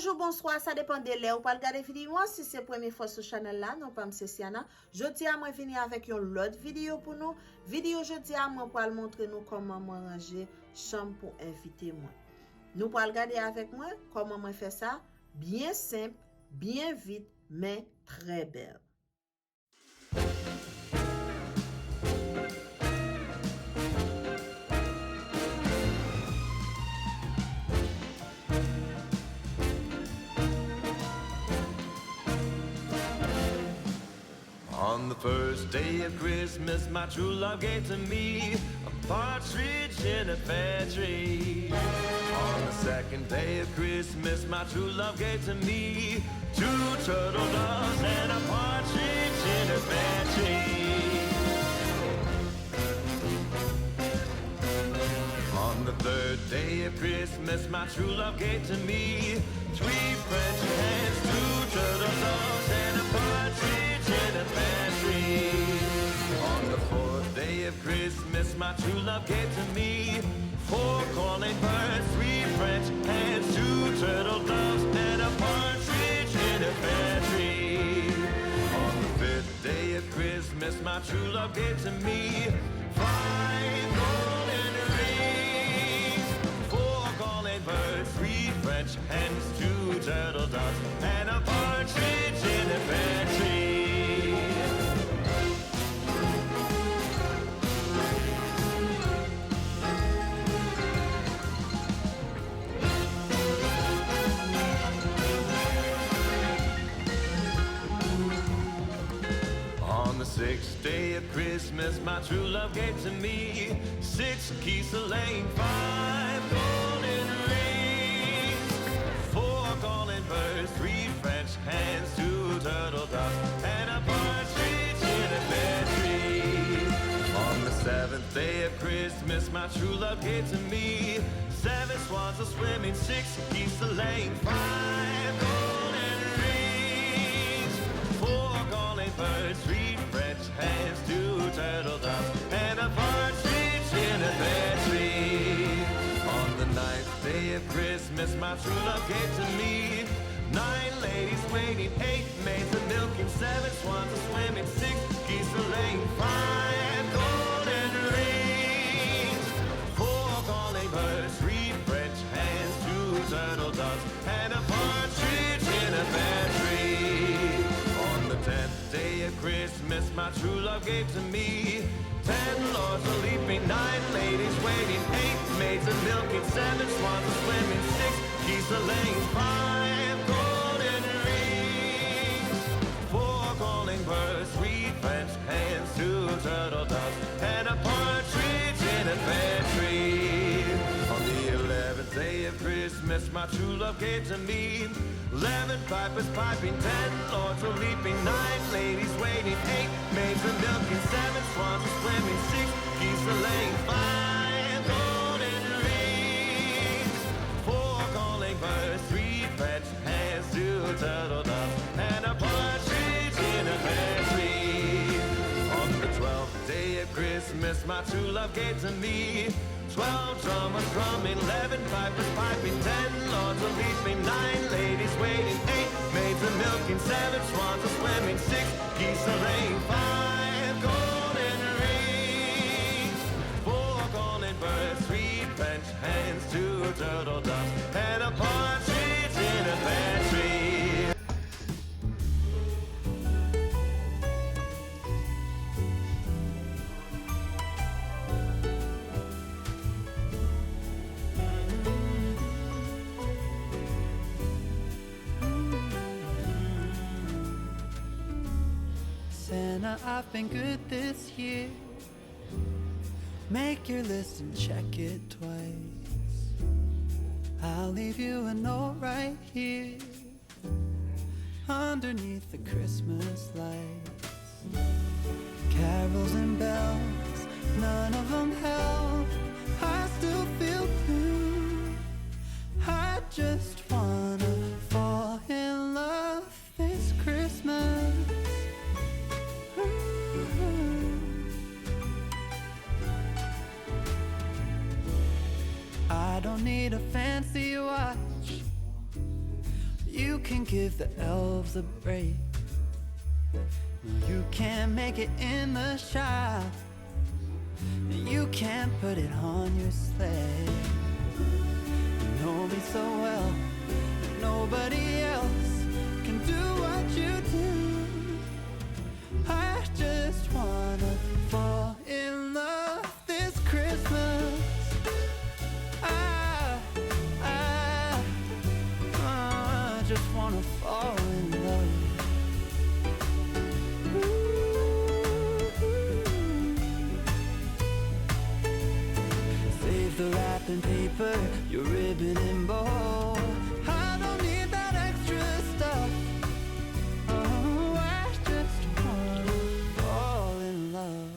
Bonjour, bonsoir, ça dépend de l'heure. Ou pas regarder vidéo si c'est la première fois sur channel là, non pas M. Siana. Je dis à moi venir avec une autre vidéo pour nous. Vidéo je dis à moi pour montrer nous comment moi ranger chambre pour inviter moi. Nous pour regarder avec moi comment moi faire ça, bien simple, bien vite, mais très belle. On the first day of Christmas, my true love gave to me a partridge in a pear tree. On the second day of Christmas, my true love gave to me 2 turtle doves and a partridge in a pear tree. On the third day of Christmas, my true love gave to me 3 French hens, 2 turtle doves and a partridge in a pear tree. On the fourth day of Christmas, my true love gave to me 4 calling birds, 3 French hens, 2 turtle doves and a partridge in a pear tree. On the fifth day of Christmas, my true love gave to me 5 golden rings, 4 calling birds, 3 French hens, 2 turtle doves and a partridge in a pear tree. On the 6th day of Christmas, my true love gave to me 6 geese laying, 5 golden rings, 4 calling birds, 3 French hens, 2 turtle doves and a partridge in a pear tree. On the 7th day of Christmas, my true love gave to me 7 swans a swimming, 6 geese laying, 5 golden rings, 4 calling birds, 3 French hens, 2 turtle doves and a partridge in a pear tree. On the 9th day of Christmas, my true love gave to me 9 ladies waiting, 8 maids a milking, 7 swans a swimming, 6 geese a laying, 5 golden rings, 4 calling birds, 3 French hens, 2 turtle doves and a partridge in a pear tree. On the 10th day of Christmas, my true love gave to me 10 lords a leaping, 9 ladies waiting, 8 maids a milking, 7 swans a swimming, 6 geese a laying, 5 golden rings, 4 calling birds, 3 French hens, 2 turtle doves and a partridge in a pear tree. On the 11th day of Christmas, my true love gave to me 11 pipers piping, 10 lords a leaping, 9 ladies waiting, 8 maids a milking, 7 swans a swimming, 6 geese a laying, 5 golden rings, 4 calling birds, 3 French hens, 2 turtle doves and a partridge in a pear tree. On the 12th day of Christmas, my true love gave to me 12 drummers drumming, 11 pipers piping, 10 lords a leaping, 9 ladies waiting, 8 maids a milking, 7 swans a swimming, 6 geese a laying, 5 golden rings, 4 calling birds, 3 French hens, 2 turtle doves and a partridge in a pear tree. Santa, I've been good this year. Make your list and check it twice. I'll leave you a note right here underneath the Christmas lights. Carols and bells, none of them help. I still feel blue. I just wanna fall in love this Christmas. I don't need a fancy watch, you can give the elves a break. You can't make it in the shop. You can't put it on your sleigh. You know me so well, nobody else can do what you do. I just wanna fall in love this Christmas. I just wanna fall in love. Save the wrapping paper, your ribbon and bow. I don't need that extra stuff. Oh, I just wanna fall in love.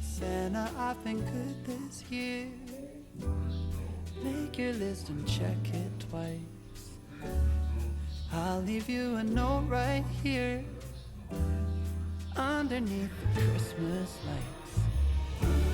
Santa, I've been good this year. Make your list and check it twice. I'll leave you a note right here underneath the Christmas lights.